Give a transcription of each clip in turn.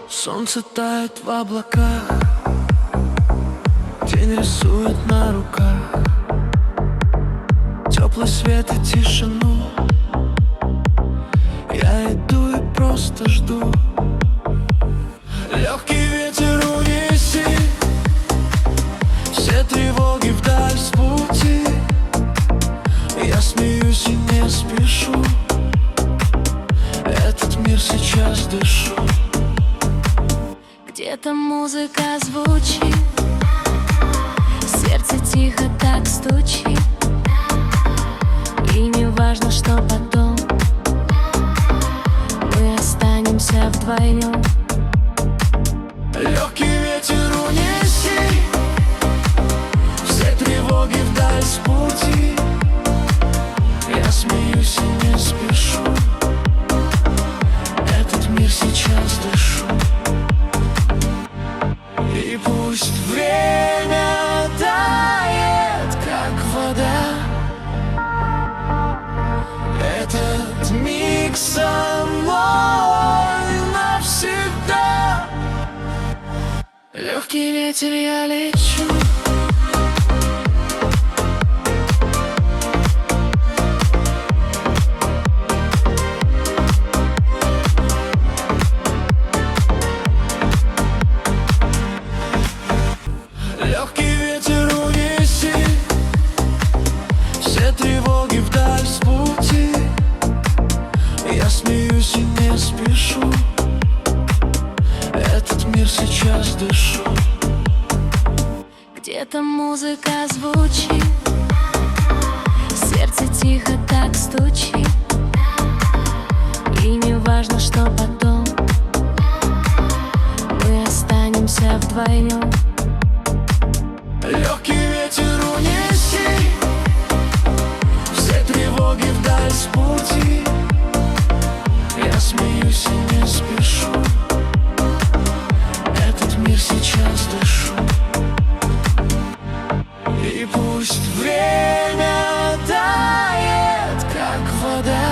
Солнце тает в облаках, день рисует на руках теплый свет и тишину. Я иду и просто жду. Легкий ветер, унеси все тревоги вдаль с пути. Я смеюсь и не спешу, этот мир сейчас дышу. Где-то музыка звучит, сердце тихо так стучит. И не важно, что потом, мы останемся вдвоем. Легкий ветер, унеси все тревоги вдаль с пути. Я смеюсь и не спешу, этот мир сейчас дышу. И пусть время тает, как вода, этот миг со мной навсегда. Легкий ветер, я лечу. Легкий ветер, унеси все тревоги вдаль с пути. Я смеюсь и не спешу, этот мир сейчас дышу. Где-то музыка звучит, сердце тихо так стучит. И не важно, что потом, мы останемся вдвоем. Легкий ветер, унеси все тревоги вдаль с пути. Я смеюсь и не спешу, этот мир сейчас дышу. И пусть время тает, как вода,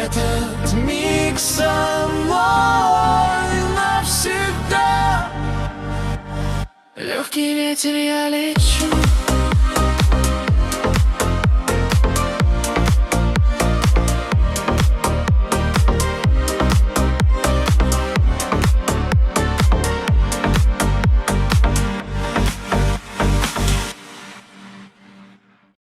этот миг со мной навсегда. Легкий ветер, я лечу.